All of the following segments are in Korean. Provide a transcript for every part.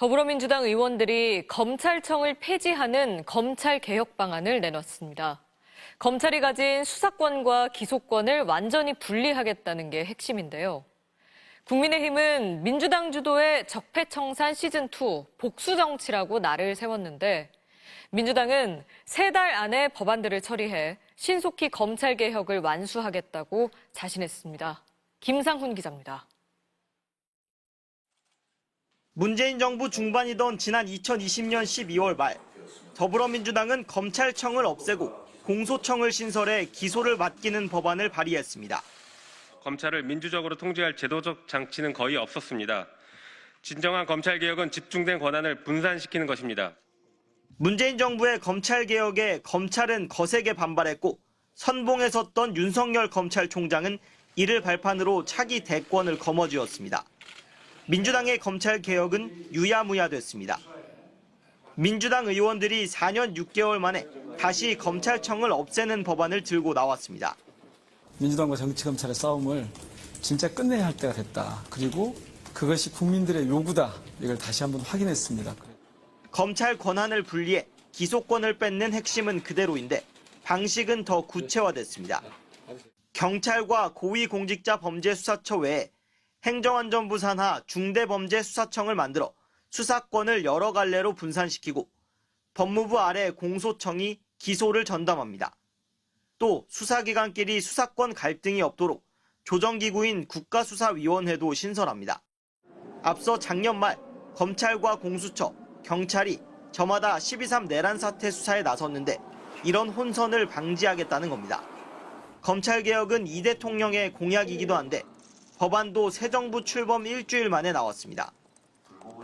더불어민주당 의원들이 검찰청을 폐지하는 검찰개혁 방안을 내놨습니다. 검찰이 가진 수사권과 기소권을 완전히 분리하겠다는 게 핵심인데요. 국민의힘은 민주당 주도의 적폐청산 시즌2 복수정치라고 날을 세웠는데 민주당은 3달 안에 법안들을 처리해 신속히 검찰개혁을 완수하겠다고 자신했습니다. 김상훈 기자입니다. 문재인 정부 중반이던 지난 2020년 12월 말 더불어민주당은 검찰청을 없애고 공소청을 신설해 기소를 맡기는 법안을 발의했습니다. 검찰을 민주적으로 통제할 제도적 장치는 거의 없었습니다. 진정한 검찰개혁은 집중된 권한을 분산시키는 것입니다. 문재인 정부의 검찰개혁에 검찰은 거세게 반발했고 선봉에 섰던 윤석열 검찰총장은 이를 발판으로 차기 대권을 거머쥐었습니다. 민주당의 검찰개혁은 유야무야됐습니다. 민주당 의원들이 4년 6개월 만에 다시 검찰청을 없애는 법안을 들고 나왔습니다. 민주당과 정치검찰의 싸움을 진짜 끝내야 할 때가 됐다. 그리고 그것이 국민들의 요구다. 이걸 다시 한번 확인했습니다. 검찰 권한을 분리해 기소권을 뺏는 핵심은 그대로인데 방식은 더 구체화됐습니다. 경찰과 고위공직자범죄수사처 외에 행정안전부 산하 중대범죄수사청을 만들어 수사권을 여러 갈래로 분산시키고 법무부 아래 공소청이 기소를 전담합니다. 또 수사기관끼리 수사권 갈등이 없도록 조정기구인 국가수사위원회도 신설합니다. 앞서 작년 말 검찰과 공수처, 경찰이 저마다 12.3 내란 사태 수사에 나섰는데 이런 혼선을 방지하겠다는 겁니다. 검찰개혁은 이 대통령의 공약이기도 한데 법안도 새 정부 출범 일주일 만에 나왔습니다.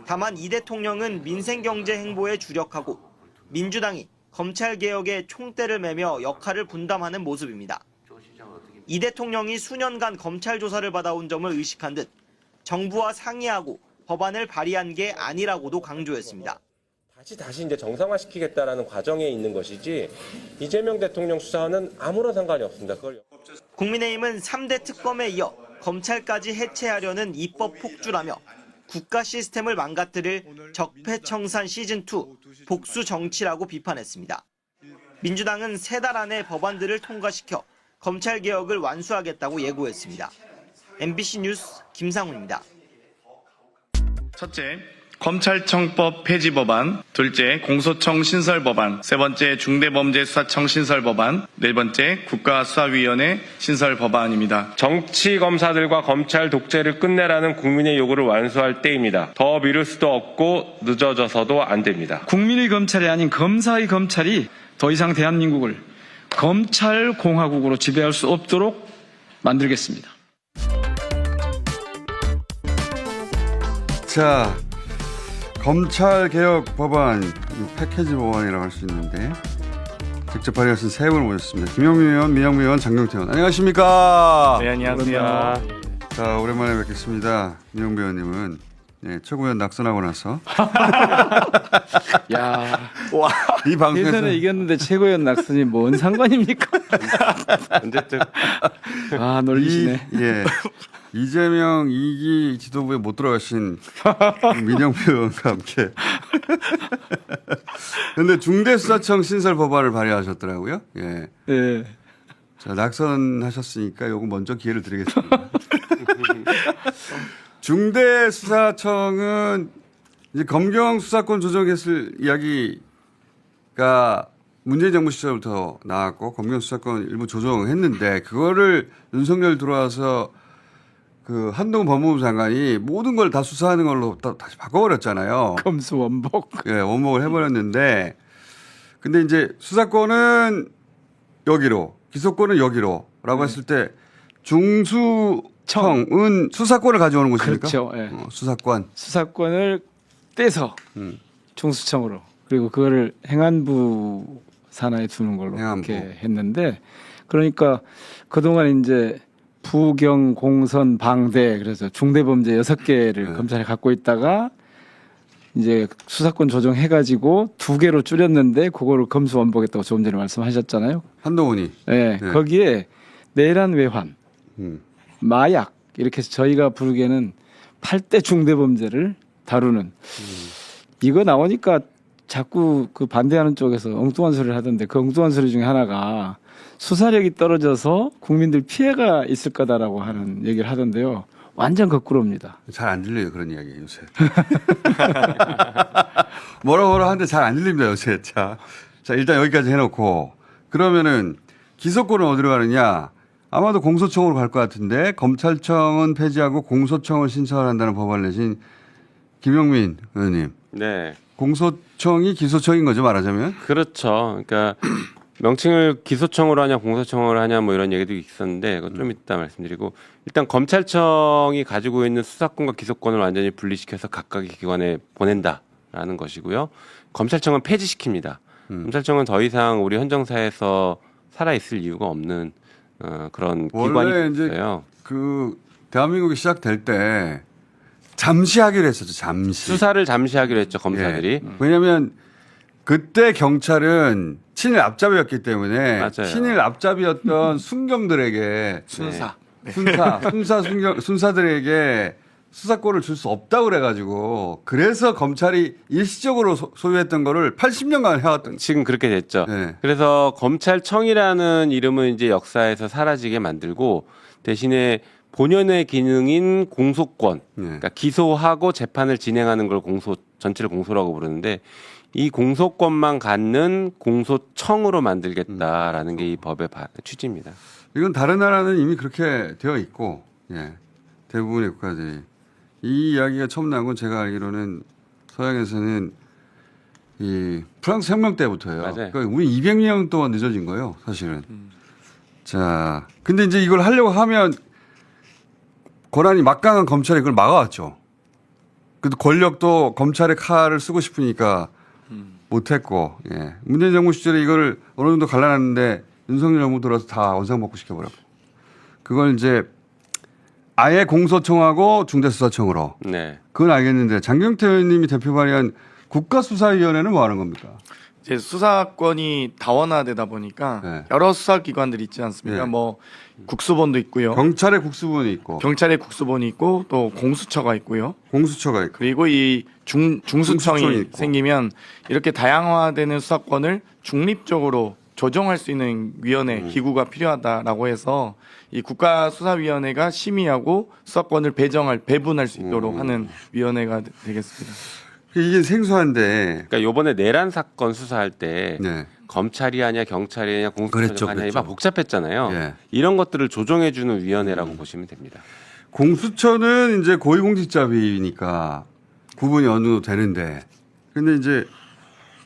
다만 이 대통령은 민생경제 행보에 주력하고 민주당이 검찰개혁에 총대를 매며 역할을 분담하는 모습입니다. 이 대통령이 수년간 검찰 조사를 받아온 점을 의식한 듯 정부와 상의하고 법안을 발의한 게 아니라고도 강조했습니다. 다시 이제 정상화시키겠다라는 과정에 있는 것이지 이재명 대통령 수사와는 아무런 상관이 없습니다. 국민의힘은 3대 특검에 이어 검찰까지 해체하려는 입법 폭주라며 국가 시스템을 망가뜨릴 적폐청산 시즌2 복수 정치라고 비판했습니다. 민주당은 3달 안에 법안들을 통과시켜 검찰개혁을 완수하겠다고 예고했습니다. MBC 뉴스 김상훈입니다. 첫째, 검찰청법 폐지 법안, 둘째, 공소청 신설 법안, 세 번째, 중대범죄수사청 신설 법안, 네 번째, 국가수사위원회 신설 법안입니다. 정치검사들과 검찰 독재를 끝내라는 국민의 요구를 완수할 때입니다. 더 미룰 수도 없고 늦어져서도 안 됩니다. 국민의 검찰이 아닌 검사의 검찰이 더 이상 대한민국을 검찰공화국으로 지배할 수 없도록 만들겠습니다. 자, 검찰개혁 법안, 패키지 법안이라고 할 수 있는데 직접 발의하신 세 분을 모셨습니다. 김용민 의원, 민영미 의원, 장경태 의원. 안녕하십니까? 네, 안녕하세요. 자, 오랜만에 뵙겠습니다. 민영미 의원님은 최고위원 낙선하고 나서 야, 와, 이 방송에서 대선에 이겼는데 최고위원 낙선이 뭔 상관입니까? 언제쯤 아, 놀리시네. 이재명 2기 지도부에 못 들어가신 민영미 의원과 함께. 그런데 중대수사청 신설 법안을 발의하셨더라고요. 예. 네. 자, 낙선하셨으니까 요거 먼저 기회를 드리겠습니다. 중대수사청은 이제 검경 수사권 조정했을 이야기가 문재인 정부 시절부터 나왔고 검경 수사권 일부 조정했는데 그거를 윤석열 들어와서 그 한동훈 법무부 장관이 모든 걸 다 수사하는 걸로 다시 바꿔버렸잖아요. 검수원복. 예, 원목을 해버렸는데 근데 이제 수사권은 여기로 기소권은 여기로라고 했을 때 중수청은 수사권을 가져오는 곳입니까? 그렇죠. 예. 수사권. 수사권을 떼서 중수청으로 그리고 그거를 행안부 산하에 두는 걸로 행안부. 그렇게 했는데 그러니까 그동안 이제 부경, 공선, 방대 그래서 중대범죄 6개를 검찰이 갖고 있다가 이제 수사권 조정해가지고 2개로 줄였는데 그거를 검수원복했다고 조금 전에 말씀하셨잖아요. 한동훈이. 네, 네. 거기에 내란 외환, 마약 이렇게 해서 저희가 부르기에는 8대 중대범죄를 다루는 이거 나오니까 자꾸 그 반대하는 쪽에서 엉뚱한 소리를 하던데 그 엉뚱한 소리 중에 하나가 수사력이 떨어져서 국민들 피해가 있을 거다라고 하는 얘기를 하던데요. 완전 거꾸로입니다. 잘 안 들려요 그런 이야기 요새. 뭐라 하는데 잘 안 들립니다 요새. 자 일단 여기까지 해놓고 그러면은 기소권은 어디로 가느냐? 아마도 공소청으로 갈 것 같은데 검찰청은 폐지하고 공소청을 신청한다는 법안을 내신 김용민 의원님. 네. 공소청이 기소청인 거죠 말하자면? 그렇죠. 그러니까 명칭을 기소청으로 하냐 공소청으로 하냐 뭐 이런 얘기도 있었는데 그건 좀 이따 말씀드리고 일단 검찰청이 가지고 있는 수사권과 기소권을 완전히 분리시켜서 각각의 기관에 보낸다라는 것이고요. 검찰청은 폐지시킵니다. 검찰청은 더 이상 우리 헌정사에서 살아 있을 이유가 없는 그런 기관이 원래 이제 됐어요. 그 대한민국이 시작될 때 잠시 하기로 했었죠. 잠시. 수사를 잠시 하기로 했죠 검사들이. 예. 왜냐하면 그때 경찰은 친일 앞잡이였기 때문에 맞아요. 친일 앞잡이였던 순경들에게 순사들에게 수사권을 줄 수 없다고 그래가지고 그래서 검찰이 일시적으로 소유했던 거를 80년간 해왔던. 지금 그렇게 됐죠. 네. 그래서 검찰청이라는 이름은 이제 역사에서 사라지게 만들고 대신에 본연의 기능인 공소권, 그러니까 기소하고 재판을 진행하는 걸 전체를 공소라고 부르는데 이 공소권만 갖는 공소청으로 만들겠다라는 게 이 법의 취지입니다. 이건 다른 나라는 이미 그렇게 되어 있고, 예. 대부분의 국가들이. 이 이야기가 처음 나온 건 제가 알기로는 서양에서는 이 프랑스 혁명 때부터예요. 맞아요. 그러니까 우리 200년 동안 늦어진 거예요, 사실은. 자, 근데 이제 이걸 하려고 하면 권한이 막강한 검찰이 그걸 막아왔죠. 그래도 권력도 검찰의 칼을 쓰고 싶으니까 못했고, 예. 문재인 정부 시절에 이걸 어느 정도 갈라놨는데 윤석열 정부 들어서 다 원상복구 시켜버렸고. 그걸 이제 아예 공소청하고 중대수사청으로. 네. 그건 알겠는데 장경태 의원님이 대표 발의한 국가수사위원회는 뭐 하는 겁니까? 이제 수사권이 다원화되다 보니까 네. 여러 수사기관들이 있지 않습니까? 네. 뭐 국수본도 있고요. 경찰의 국수본이 있고 경찰의 국수본이 있고 또 공수처가 있고요. 공수처가 있고 그리고 이 중수청이 중수청이 있고. 생기면 이렇게 다양화되는 수사권을 중립적으로 조정할 수 있는 위원회 기구가 필요하다라고 해서 이 국가수사위원회가 심의하고 수사권을 배분할 수 있도록 하는 위원회가 되겠습니다. 이게 생소한데 그러니까 요번에 내란 사건 수사할 때 네. 검찰이 하냐 경찰이 하냐 그랬죠, 공수처가 하냐 그랬죠. 막 복잡했잖아요. 예. 이런 것들을 조정해주는 위원회라고 보시면 됩니다. 공수처는 이제 고위공직자비니까 구분이 어느 정도 되는데 근데 이제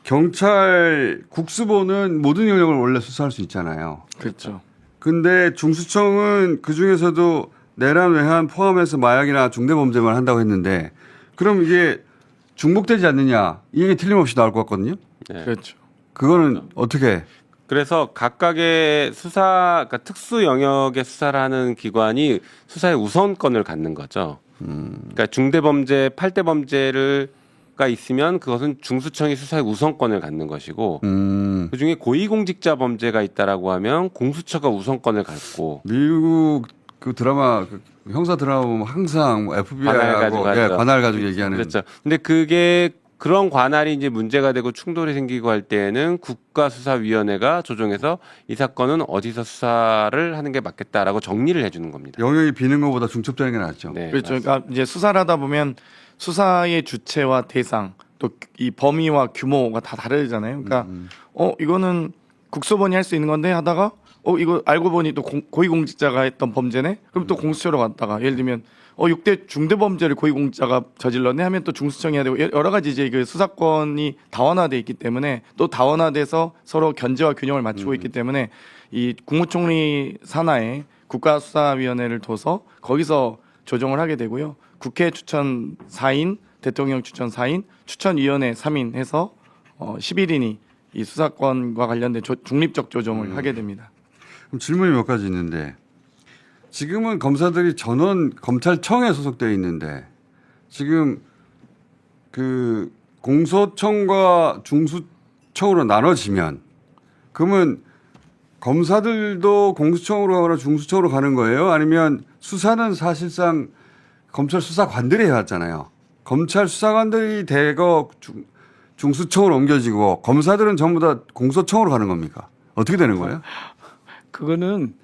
경찰 국수본은 모든 영역을 원래 수사할 수 있잖아요. 그렇죠. 근데 중수청은 그 중에서도 내란 외환 포함해서 마약이나 중대범죄만 한다고 했는데 그럼 이게 중복되지 않느냐 이 얘기 틀림없이 나올 것 같거든요. 네. 그렇죠. 그거는 어떻게? 그래서 각각의 수사, 그러니까 특수 영역의 수사를 하는 기관이 수사의 우선권을 갖는 거죠. 그러니까 중대범죄, 8대 범죄가 있으면 그것은 중수청이 수사의 우선권을 갖는 것이고 그 중에 고위공직자 범죄가 있다라고 하면 공수처가 우선권을 갖고 미국 그 드라마 그 형사 드라마 보면 항상 뭐 FBI하고 관할 가지고 얘기하는. 그렇죠. 근데 그게 그런 관할이 이제 문제가 되고 충돌이 생기고 할 때에는 국가수사위원회가 조정해서 이 사건은 어디서 수사를 하는 게 맞겠다라고 정리를 해주는 겁니다. 영역이 비는 것보다 중첩되는 게 낫죠. 네, 그렇죠. 그러니까 이제 수사를 하다 보면 수사의 주체와 대상 또 이 범위와 규모가 다 다르잖아요. 그러니까 이거는 국수본이 할 수 있는 건데 하다가 이거 알고 보니 또 고위공직자가 했던 범죄네. 그럼 또 공수처로 갔다가 예를 들면 6대 중대범죄를 고위공직자가 저질렀네 하면 또 중수청이 해야 되고 여러 가지 이제 그 수사권이 다원화돼 있기 때문에 또 다원화돼서 서로 견제와 균형을 맞추고 있기 때문에 이 국무총리 산하에 국가수사위원회를 둬서 거기서 조정을 하게 되고요. 국회 추천 4인, 대통령 추천 4인, 추천위원회 3인 해서 11인이 이 수사권과 관련된 중립적 조정을 하게 됩니다. 그럼 질문이 몇 가지 있는데 지금은 검사들이 전원 검찰청에 소속되어 있는데 지금 그 공소청과 중수청으로 나눠지면 그러면 검사들도 공수청으로 가거나 중수청으로 가는 거예요? 아니면 수사는 사실상 검찰 수사관들이 해왔잖아요. 검찰 수사관들이 대거 중수청으로 옮겨지고 검사들은 전부 다 공소청으로 가는 겁니까? 어떻게 되는 거예요? 그거는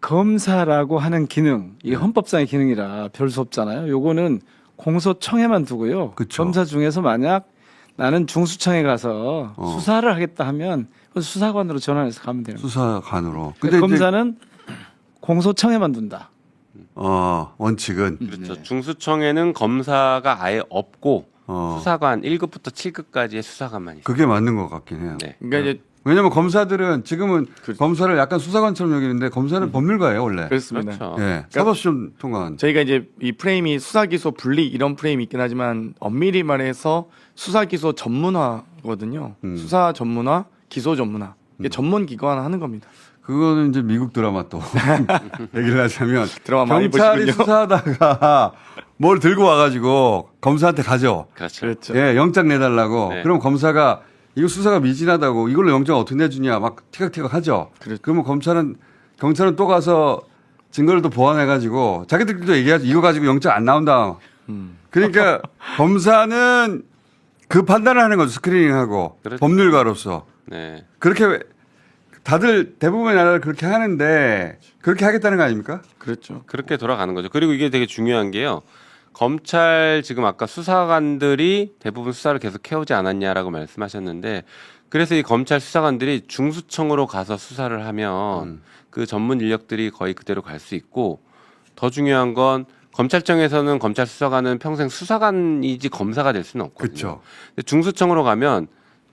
검사라고 하는 기능, 이 헌법상의 기능이라 별 수 없잖아요. 요거는 공소청에만 두고요. 그쵸. 검사 중에서 만약 나는 중수청에 가서 어. 수사를 하겠다 하면 그건 수사관으로 전환해서 가면 되는 거예요. 수사관으로. 근데 이제 검사는 공소청에만 둔다. 원칙은 그렇죠. 중수청에는 검사가 아예 없고 어. 수사관 1급부터 7급까지의 수사관만 있어요. 그게 맞는 것 같긴 해요. 네. 그러니까 이제 왜냐하면 검사들은 지금은 그렇죠. 검사를 약간 수사관처럼 여기는데 검사는 법률가예요 원래. 그렇습니다. 그렇죠. 예, 사법시험 통과한. 저희가 이제 이 프레임이 수사 기소 분리 이런 프레임이 있긴 하지만 엄밀히 말해서 수사 기소 전문화거든요. 수사 전문화, 기소 전문화. 이게 전문 기관 하는 겁니다. 그거는 이제 미국 드라마 또 얘기를 하자면 드라마 많이 경찰이 보시군요. 수사하다가 뭘 들고 와가지고 검사한테 가죠. 그렇죠. 그렇죠. 예, 영장 내달라고. 네. 그럼 검사가 이거 수사가 미진하다고 이걸로 영장 어떻게 내주냐 막 티격태격 하죠. 그렇죠. 그러면 경찰은 또 가서 증거를 또 보완해가지고 자기들끼리도 얘기하죠. 이거 가지고 영장 안 나온다. 그러니까 검사는 그 판단을 하는 거죠. 스크리닝하고 그렇죠. 법률가로서. 네. 그렇게 다들 대부분의 나라를 그렇게 하는데 그렇게 하겠다는 거 아닙니까? 그렇죠. 그렇게 돌아가는 거죠. 그리고 이게 되게 중요한 게요. 검찰 지금 아까 수사관들이 대부분 수사를 계속 해오지 않았냐라고 말씀하셨는데 그래서 이 검찰 수사관들이 중수청으로 가서 수사를 하면 그 전문 인력들이 거의 그대로 갈 수 있고 더 중요한 건 검찰청에서는 검찰 수사관은 평생 수사관이지 검사가 될 수는 없거든요. 그렇죠. 근데 중수청으로 가면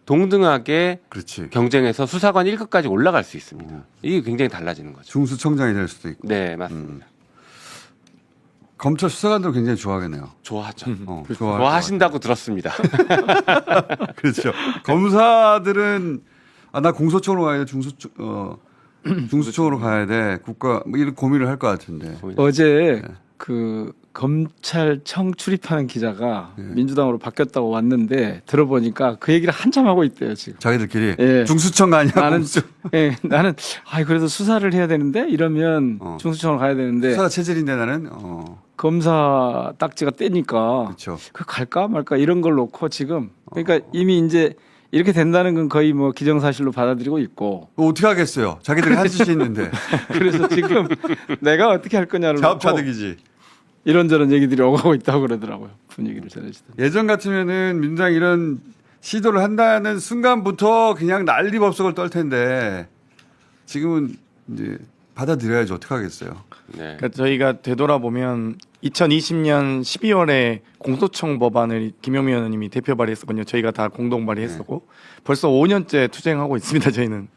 동등하게 그렇지. 경쟁해서 수사관 1급까지 올라갈 수 있습니다. 이게 굉장히 달라지는 거죠. 중수청장이 될 수도 있고. 네, 맞습니다. 검찰 수사관들 굉장히 좋아하겠네요. 좋아하죠. 좋아하신다고 좋아하신다고 들었습니다. 그렇죠. 검사들은 나 공소청으로 가야 돼. 중수청으로 가야 돼. 국가 뭐 이런 고민을 할 것 같은데. 어제 그 검찰청 출입하는 기자가 민주당으로 바뀌었다고 왔는데 들어보니까 그 얘기를 한참 하고 있대요 지금. 자기들끼리 예. 중수청 가냐? 나는 나는 그래도 수사를 해야 되는데 이러면 중수청으로 가야 되는데 수사 체질인데 나는 검사 딱지가 떼니까 그렇죠. 그 갈까 말까 이런 걸 놓고 지금 그러니까 이미 이제 이렇게 된다는 건 거의 뭐 기정사실로 받아들이고 있고 어떻게 하겠어요? 자기들이 한 짓이 있는데 그래서 지금 내가 어떻게 할 거냐를 놓고 자업자득이지. 이런저런 얘기들이 오가고 있다고 그러더라고요. 분위기를 전해주던. 예전 같으면은 민주당 이런 시도를 한다는 순간부터 그냥 난리법석을 떨 텐데 지금은 이제 받아들여야지 어떻게 하겠어요. 네. 그러니까 저희가 되돌아보면 2020년 12월에 공소청 법안을 김용미 의원님이 대표 발의했었거든요. 저희가 다 공동 발의했었고 벌써 5년째 투쟁하고 있습니다. 저희는.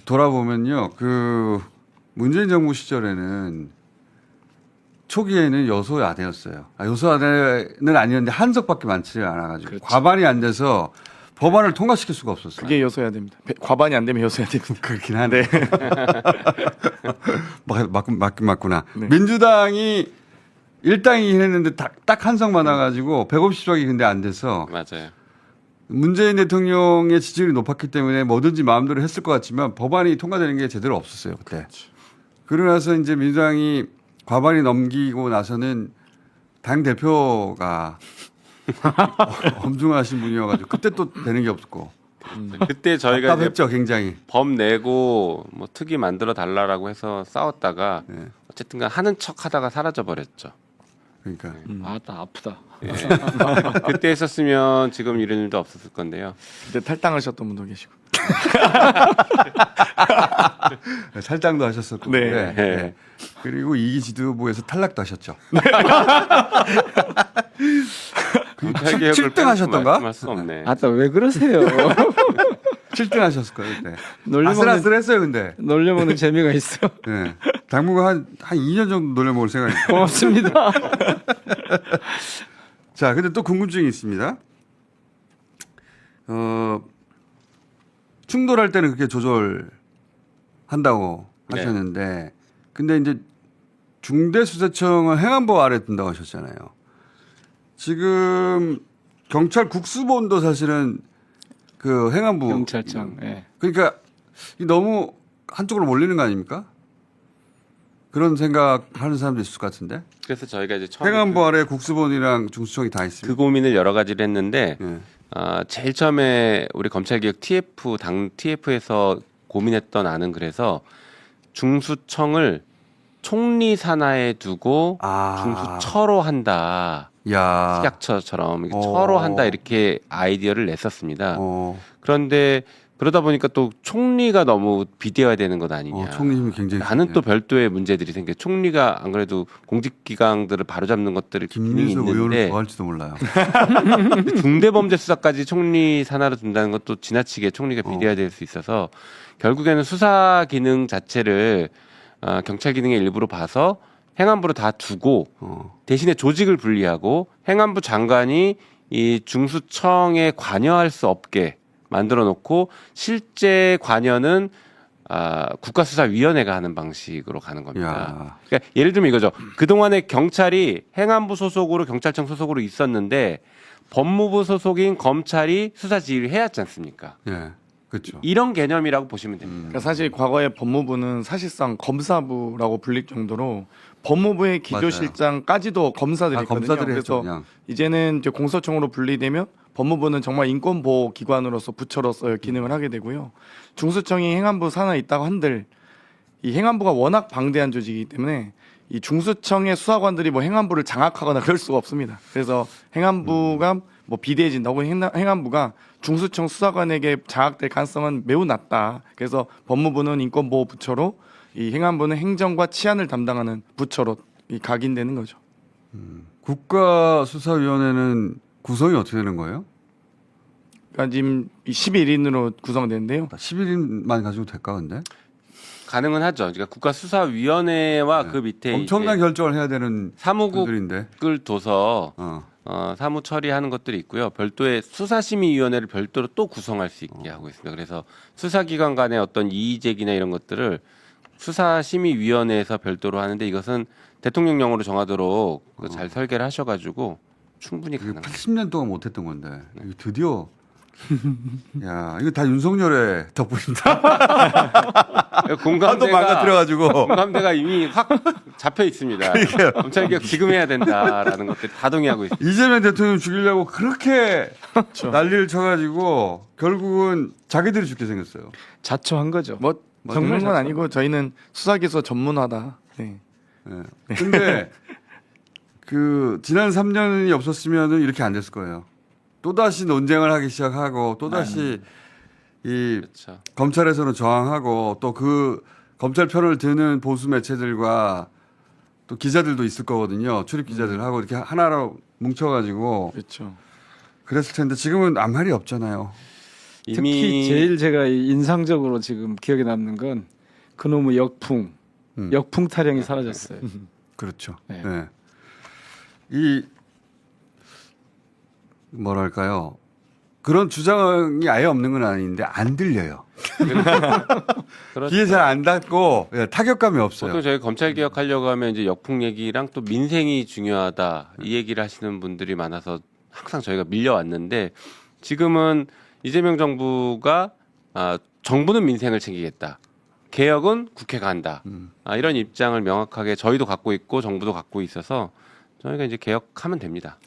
돌아보면요, 그 문재인 정부 시절에는 초기에는 여소야대였어요. 여소야대는 아니었는데 한석밖에 많지 않아가지고 그렇죠. 과반이 안 돼서 법안을 통과시킬 수가 없었어요. 그게 여소해야 됩니다. 과반이 안 되면 여소해야 됩니다. 그렇긴 한데. 맞구나. 네. 민주당이 일당이긴 했는데 딱 한석 많아가지고 150석이 근데 안 돼서 맞아요. 문재인 대통령의 지지율이 높았기 때문에 뭐든지 마음대로 했을 것 같지만 법안이 통과되는 게 제대로 없었어요 그때. 그러고 나서 이제 민주당이 과반이 넘기고 나서는 당 대표가 엄중하신 분이어가지고 그때 또 되는 게 없고 그때 저희가 이제 답답했죠 굉장히. 법 내고 뭐 특위 만들어 달라라고 해서 싸웠다가 네. 어쨌든간 하는 척 하다가 사라져 버렸죠. 그러니까 나 아프다. 예. 그때 했었으면 지금 이런 일도 없었을 건데요. 그때 탈당하셨던 분도 계시고. 탈당도 하셨었고. 네. 네. 그리고 이기 지도부에서 탈락도 하셨죠. 검찰 개혁을 7등 하셨던가? 말씀할 수 없네. 아따 왜 그러세요? 7등 하셨을 거예요 그때. 놀려먹는 아슬아슬했어요 근데. 놀려먹는 재미가 있어. 네. 당분간 한 2년 정도 놀려먹을 생각입니다. 고맙습니다. 자, 근데 또 궁금증이 있습니다. 충돌할 때는 그렇게 조절한다고 네. 하셨는데, 근데 이제 중대수사청은 행안부 아래 든다고 하셨잖아요. 지금 경찰 국수본도 사실은 그 행안부 경찰청. 예. 그러니까 너무 한쪽으로 몰리는 거 아닙니까? 그런 생각하는 사람도 있을 것 같은데. 그래서 저희가 이제 처음에 행안부 아래 국수본이랑 중수청이 다 그 있습니다. 고민을 여러 가지를 했는데 예. 제일 처음에 우리 검찰개혁 당 TF에서 고민했던 안은 그래서 중수청을 총리 산하에 두고 중수처로 한다. 야. 식약처처럼 이렇게 처로 한다 이렇게 아이디어를 냈었습니다. 그런데 그러다 보니까 또 총리가 너무 비대화야 되는 것 아니냐. 총리 힘이 굉장히 나는 또 크네요. 별도의 문제들이 생겨. 총리가 안 그래도 공직기강들을 바로잡는 것들을 기능이 김민수 의원을 있는데 좋아할지도 몰라요. 중대범죄수사까지 총리 산하로 둔다는 것도 지나치게 총리가 비대화될 수 있어서 결국에는 수사 기능 자체를 경찰 기능의 일부로 봐서 행안부로 다 두고 대신에 조직을 분리하고 행안부 장관이 이 중수청에 관여할 수 없게 만들어 놓고 실제 관여는 국가수사위원회가 하는 방식으로 가는 겁니다. 야. 그러니까 예를 들면 이거죠. 그동안에 경찰이 행안부 소속으로 경찰청 소속으로 있었는데 법무부 소속인 검찰이 수사 지휘를 해야 하지 않습니까? 예. 그렇죠. 이런 개념이라고 보시면 됩니다. 그러니까 사실 과거에 법무부는 사실상 검사부라고 불릴 정도로 법무부의 기조실장까지도 검사들이 있거든요. 검사들이 그래서 했죠, 그냥. 이제는 이제 공소청으로 분리되면 법무부는 정말 인권보호 기관으로서 부처로서의 기능을 하게 되고요. 중수청이 행안부 산하에 있다고 한들 이 행안부가 워낙 방대한 조직이기 때문에 이 중수청의 수사관들이 뭐 행안부를 장악하거나 그럴 수가 없습니다. 그래서 행안부가 뭐 비대해진다고 행안부가 중수청 수사관에게 장악될 가능성은 매우 낮다. 그래서 법무부는 인권보호 부처로 이 행안부는 행정과 치안을 담당하는 부처로 이 각인되는 거죠. 국가수사위원회는 구성이 어떻게 되는 거예요? 그러니까 지금 11인으로 구성되는데요. 11인만 가지고 될까 근데? 가능은 하죠. 그러니까 국가수사위원회와 그 밑에 엄청난 이제 결정을 해야 되는 사무국을 분들인데. 둬서 어. 사무 처리하는 것들이 있고요. 별도의 수사심의위원회를 별도로 또 구성할 수 있게 하고 있습니다. 그래서 수사기관 간의 어떤 이의제기나 이런 것들을 수사심의위원회에서 별도로 하는데 이것은 대통령령으로 정하도록 잘 설계를 하셔가지고 충분히 이게 가능합니다. 80년 동안 못했던 건데 이거 드디어 야 이거 다 윤석열의 덕분이다. 하도 공감대가 망가뜨려가지고 공감대가 이미 확 잡혀 있습니다. 검찰개혁 지금 해야 된다라는 것들 다 동의하고 있습니다. 이재명 대통령 죽이려고 그렇게 그렇죠. 난리를 쳐가지고 결국은 자기들이 죽게 생겼어요. 자초한 거죠. 뭐 정말 건 아니고 저희는 수사기소 전문화다. 네. 예. 근데 그 지난 3년이 없었으면은 이렇게 안 됐을 거예요. 또 다시 논쟁을 하기 시작하고 또 다시 이 그렇죠. 검찰에서는 저항하고 또 그 검찰 편을 드는 보수 매체들과 또 기자들도 있을 거거든요. 출입 기자들하고 이렇게 하나로 뭉쳐가지고 그렇죠. 그랬을 텐데 지금은 아무 말이 없잖아요. 특히 제일 제가 인상적으로 지금 기억에 남는 건 그놈의 역풍 타령이 사라졌어요. 그렇죠. 네. 네. 이 뭐랄까요? 그런 주장이 아예 없는 건 아닌데 안 들려요. 그렇죠. 귀에 잘 안 닿고 예, 타격감이 없어요. 보통 저희 검찰 개혁하려고 하면 이제 역풍 얘기랑 또 민생이 중요하다 이 얘기를 하시는 분들이 많아서 항상 저희가 밀려왔는데 지금은 이재명 정부가 정부는 민생을 챙기겠다. 개혁은 국회가 한다. 이런 입장을 명확하게 저희도 갖고 있고 정부도 갖고 있어서 저희가 이제 개혁하면 됩니다.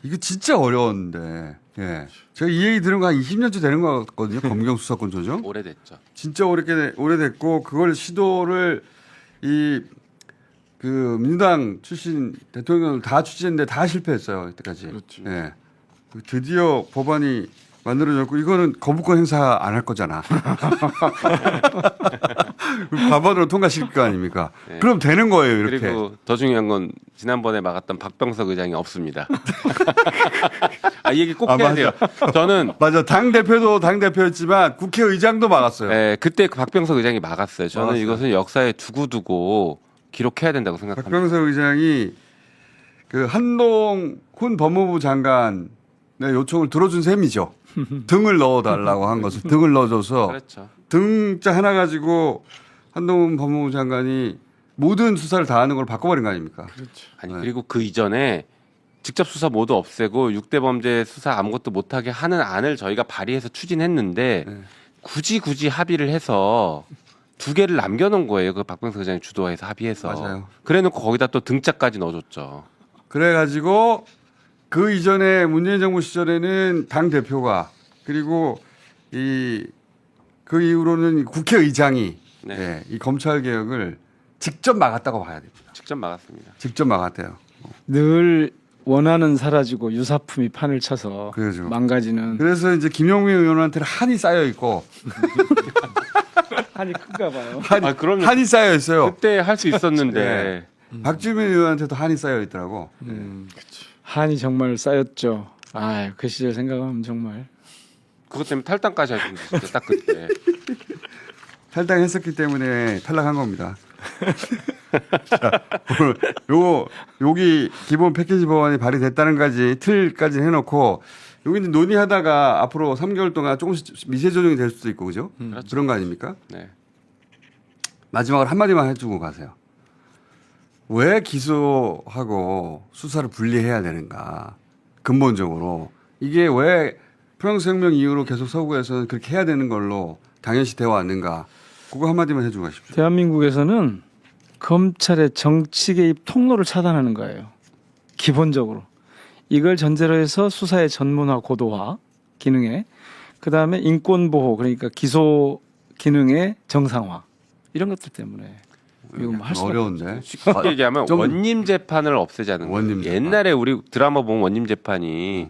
이거 진짜 어려웠는데. 예. 제가 이 얘기 들은 거 한 20년째 되는 것 같거든요. 검경 수사권 조정. 오래됐죠. 진짜 오래됐고 그걸 시도를 그 민주당 출신 대통령을 다 추진했는데 다 실패했어요. 이때까지. 그렇죠. 예. 드디어 법안이 만들어졌고 이거는 거부권 행사 안 할 거잖아. 법안으로 통과시킬 거 아닙니까? 네. 그럼 되는 거예요. 이렇게. 그리고 더 중요한 건 지난번에 막았던 박병석 의장이 없습니다. 이 얘기 꼭 해야 돼요. 저는 맞아. 당 대표도 당 대표였지만 국회의장도 막았어요. 그때 그 박병석 의장이 막았어요. 저는 막았어요. 이것은 역사에 두고두고 기록해야 된다고 생각합니다. 박병석 의장이 그 한동훈 법무부 장관의 요청을 들어준 셈이죠. 등을 넣어달라고 한 것을 등을 넣어줘서 그렇죠. 등자 하나 가지고 한동훈 법무부 장관이 모든 수사를 다 하는 걸 바꿔버린 거 아닙니까? 아니 네. 그리고 그 이전에 직접 수사 모두 없애고 6대 범죄 수사 아무것도 못하게 하는 안을 저희가 발의해서 추진했는데 네. 굳이 합의를 해서 두 개를 남겨놓은 거예요. 그 박병석 의장이 주도해서 합의해서. 맞아요. 그래놓고 거기다 또 등짝까지 넣어줬죠. 그래가지고 그 이전에 문재인 정부 시절에는 당 대표가 그리고 그 이후로는 국회의장이 네. 예, 이 검찰 개혁을 직접 막았다고 봐야 됩니다. 직접 막았습니다. 직접 막았대요. 늘 원하는 사라지고 유사품이 판을 쳐서 그러죠. 망가지는 그래서 이제 김용민 의원한테는 한이 쌓여 있고 한이 큰가 봐요. 아, 그럼요. 한이 쌓여 있어요. 그때 할 수 있었는데. 박주민 의원한테도 한이 쌓여 있더라고. 한이 정말 쌓였죠. 아, 그 시절 생각하면 정말 그것 때문에 탈당까지 하셨는데 진짜 딱 그때. 탈당했었기 때문에 탈락한 겁니다. 자, 오늘 여기 기본 패키지 법안이 발의됐다는 까지 틀까지 해놓고 여기는 논의하다가 앞으로 3개월 동안 조금씩 미세 조정이 될 수도 있고 그죠? 그런 거 아닙니까? 네. 마지막으로 한마디만 해주고 가세요. 왜 기소하고 수사를 분리해야 되는가? 근본적으로 이게 왜 프랑스 혁명 이후로 계속 서구에서는 그렇게 해야 되는 걸로 당연시 되어 왔는가? 그거 한마디만 해주고 가십시오. 대한민국에서는 검찰의 정치 개입 통로를 차단하는 거예요. 기본적으로. 이걸 전제로 해서 수사의 전문화, 고도화 기능에 그다음에 인권 보호 그러니까 기소 기능의 정상화 이런 것들 때문에 이거 뭐할 수가 어려운데. 쉽게 얘기하면 좀- 원님 재판을 없애자는 원님 거예요. 재판. 옛날에 우리 드라마 보면 원님 재판이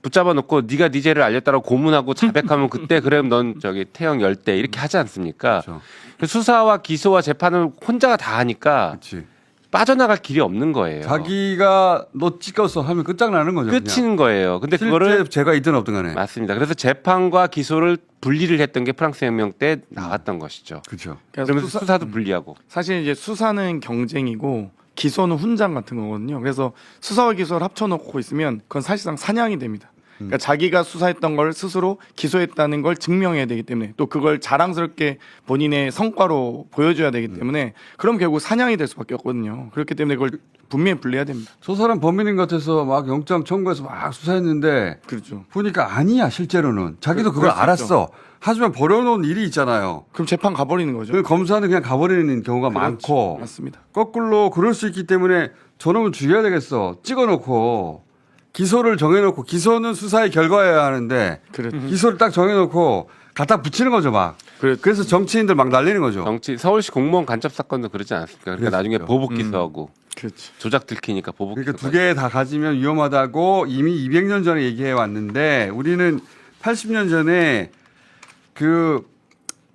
붙잡아 놓고 네가 네 죄를 알렸다고 고문하고 자백하면 그때 그럼 넌 저기 태형 10대 이렇게 하지 않습니까? 그렇죠. 수사와 기소와 재판을 혼자가 다 하니까 그렇지. 빠져나갈 길이 없는 거예요. 자기가 너 찍었어 하면 끝장나는 거죠. 끝인 거예요. 근데 실제 그거를 죄가 있든 없든 간에. 맞습니다. 그래서 재판과 기소를 분리를 했던 게 프랑스 혁명 때 나왔던 것이죠. 그렇죠. 그러면서 수사도 분리하고. 사실 이제 수사는 경쟁이고 기소는 훈장 같은 거거든요. 그래서 수사와 기소를 합쳐놓고 있으면 그건 사실상 사냥이 됩니다. 그러니까 자기가 수사했던 걸 스스로 기소했다는 걸 증명해야 되기 때문에 또 그걸 자랑스럽게 본인의 성과로 보여줘야 되기 때문에 그럼 결국 사냥이 될 수밖에 없거든요. 그렇기 때문에 그걸 분명히 분리해야 됩니다. 저 사람 범인인 것 같아서 막 영장 청구해서 막 수사했는데 그렇죠. 보니까 아니야 실제로는. 자기도 그걸 그럴 수 알았어. 하지만 버려놓은 일이 있잖아요. 그럼 재판 가버리는 거죠. 그 검사는 그냥 가버리는 경우가 그렇죠. 많고 맞습니다. 거꾸로 그럴 수 있기 때문에 저놈은 죽여야 되겠어. 찍어놓고 기소를 정해놓고 기소는 수사의 결과여야 하는데 그렇죠. 기소를 딱 정해놓고 갖다 붙이는 거죠 막. 그래서 정치인들 막 날리는 거죠. 정치 서울시 공무원 간첩 사건도 그러지 않았습니까? 그러니까 나중에 그랬죠. 보복 기소하고 그렇죠. 조작 들키니까 보복 그러니까 기소. 두 개 다 가지면 위험하다고 이미 200년 전에 얘기해 왔는데 우리는 80년 전에 그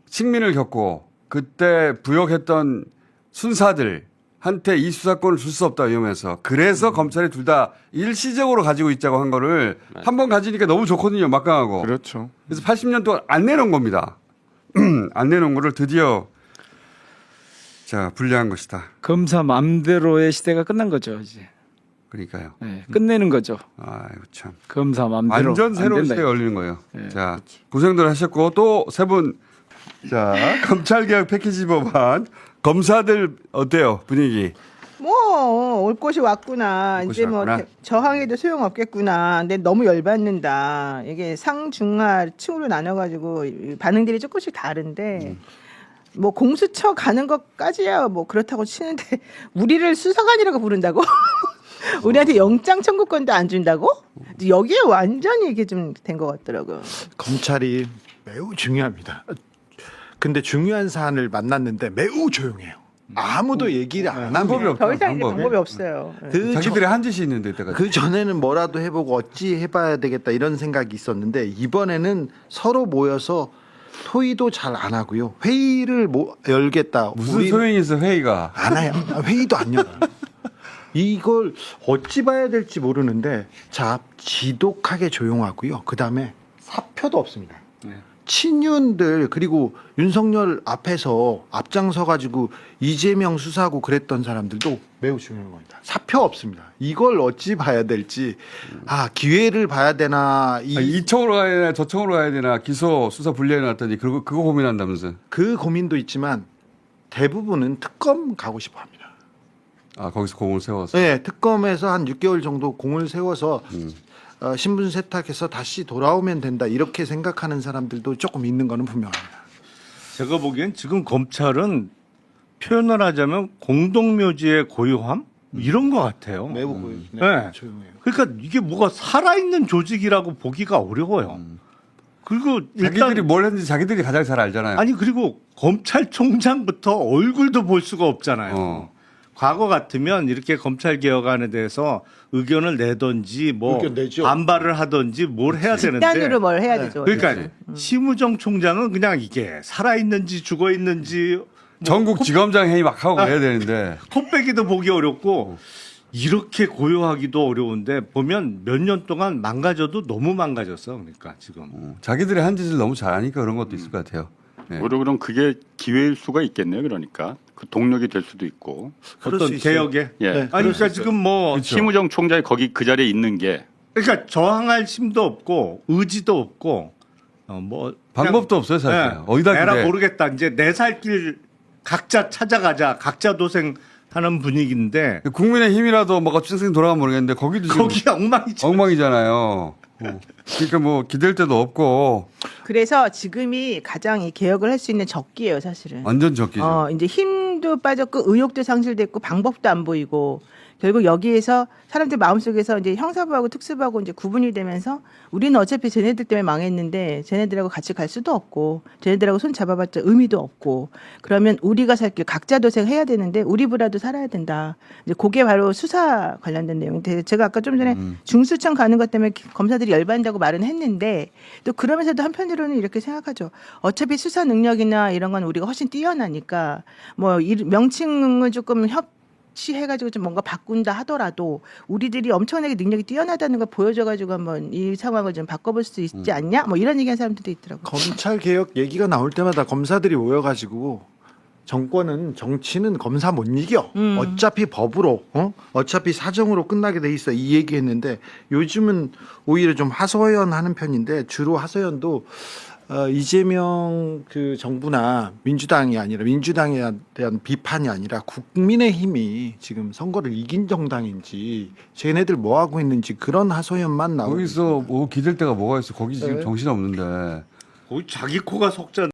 식민을 겪고 그때 부역했던 순사들한테 이 수사권을 줄 수 없다 위험해서 그래서 검찰이 둘 다 일시적으로 가지고 있자고 한 거를 한 번 가지니까 너무 좋거든요 막강하고. 그렇죠. 그래서 80년 동안 안 내놓은 겁니다. 안 내놓은 거를 드디어 자 분리한 것이다. 검사 맘대로의 시대가 끝난 거죠 이제. 그러니까요. 네, 끝내는 거죠. 아이고 참. 검사 맘대로. 완전 안 새로운 된다. 시대가 열리는 거예요. 네, 자, 고생들 하셨고 또 세 분. 자, 검찰개혁 패키지 법안. 검사들 어때요? 분위기. 뭐 올 곳이 왔구나. 올 곳이 이제 뭐 왔구나. 저항해도 소용없겠구나. 근데 너무 열받는다. 이게 상중하 층으로 나눠가지고 이 반응들이 조금씩 다른데 뭐 공수처 가는 것까지야 뭐 그렇다고 치는데 우리를 수사관이라고 부른다고? 우리한테 영장 청구권도 안 준다고? 여기에 완전히 이게 좀 된 것 같더라고요. 검찰이 매우 중요합니다. 근데 중요한 사안을 만났는데 매우 조용해요. 아무도 얘기를 안 방법이 합니다. 없다. 더 이상 이제 방법이 없어요. 그 자기들의 한 짓이 있는데 이때까지. 그 전에는 뭐라도 해보고 어찌 해봐야 되겠다 이런 생각이 있었는데 이번에는 서로 모여서 토의도 잘 안 하고요. 회의를 열겠다. 무슨 소용이 있어 회의가. 안 해요. 회의도 안 열어요. 이걸 어찌 봐야 될지 모르는데 자 지독하게 조용하고요. 그 다음에 사표도 없습니다. 친윤들 그리고 윤석열 앞에서 앞장서 가지고 이재명 수사하고 그랬던 사람들도 매우 중요한 겁니다. 사표 없습니다. 이걸 어찌 봐야 될지 기회를 봐야 되나 이 청으로 가야 되나 저 청으로 가야 되나 기소 수사 분리해 놨더니 그거 고민한다면서. 그 고민도 있지만 대부분은 특검 가고 싶어 합니다. 아 거기서 공을 세워서. 네, 특검에서 한 6개월 정도 공을 세워서 신분 세탁해서 다시 돌아오면 된다 이렇게 생각하는 사람들도 조금 있는 거는 분명합니다. 제가 보기엔 지금 검찰은 표현을 하자면 공동묘지의 고요함 이런 것 같아요. 매우 고요. 네. 조용해요. 그러니까 이게 뭐가 살아있는 조직이라고 보기가 어려워요. 그리고 일단 자기들이 뭘 했는지 자기들이 가장 잘 알잖아요. 아니 그리고 검찰총장부터 얼굴도 볼 수가 없잖아요. 과거 같으면 이렇게 검찰 개혁안에 대해서 의견을 내던지 뭐 의견 내죠. 반발을 하던지 뭘 해야 되는데 집단으로 뭘 해야 되죠. 그러니까 심우정 총장은 그냥 이게 살아있는지 죽어있는지 뭐 전국 지검장 회의 막 하고 그래야 되는데 콧배기도 보기 어렵고 이렇게 고요하기도 어려운데 보면 몇 년 동안 망가져도 너무 망가졌어. 그러니까 지금 자기들이 한 짓을 너무 잘하니까 그런 것도 있을 것 같아요. 네. 오히려 그럼 그게 기회일 수가 있겠네요. 그러니까 그 동력이 될 수도 있고. 그럴 어떤 수 있어요. 개혁에 예. 네. 아니 그럴 수 그러니까 있어요. 지금 뭐 심우정 총장이 거기 그 자리에 있는 게 그러니까 저항할 힘도 없고 의지도 없고 뭐 방법도 없어요 사실. 어디다 에라 기대. 모르겠다. 이제 내 살 길 각자 찾아가자. 각자 도생하는 분위기인데 국민의힘이라도 뭐가 생생 돌아가면 모르겠는데 거기도 지금 거기 엉망이죠. 엉망이잖아요. 그러니까 뭐 기댈 데도 없고 그래서 지금이 가장 이 개혁을 할 수 있는 적기예요, 사실은. 완전 적기죠. 이제 힘도 빠졌고 의욕도 상실됐고 방법도 안 보이고 결국 여기에서 사람들 마음속에서 이제 형사부하고 특수부하고 이제 구분이 되면서 우리는 어차피 쟤네들 때문에 망했는데 쟤네들하고 같이 갈 수도 없고 쟤네들하고 손 잡아봤자 의미도 없고 그러면 우리가 살길 각자 도생해야 되는데 우리 부라도 살아야 된다. 이제 그게 바로 수사 관련된 내용인데 제가 아까 좀 전에 중수청 가는 것 때문에 검사들이 열받는다고 말은 했는데 또 그러면서도 한편으로는 이렇게 생각하죠. 어차피 수사 능력이나 이런 건 우리가 훨씬 뛰어나니까 뭐 명칭은 조금 해가지고 좀 뭔가 바꾼다 하더라도 우리들이 엄청나게 능력이 뛰어나다는 걸 보여줘가지고 한번 이 상황을 좀 바꿔볼 수 있지 않냐? 뭐 이런 얘기하는 사람들도 있더라고요. 검찰 개혁 얘기가 나올 때마다 검사들이 모여가지고 정치는 검사 못 이겨. 어차피 법으로, 어차피 사정으로 끝나게 돼 있어. 이 얘기했는데 요즘은 오히려 좀 하소연하는 편인데 주로 하소연도 이재명 그 정부나 민주당이 아니라 민주당에 대한 비판이 아니라 국민의힘이 지금 선거를 이긴 정당인지 쟤네들 뭐 하고 있는지 그런 하소연만 나오고 거기서 뭐 기댈 데가 뭐가 있어. 거기 지금 네. 정신 없는데. 거기 자기 코가 석자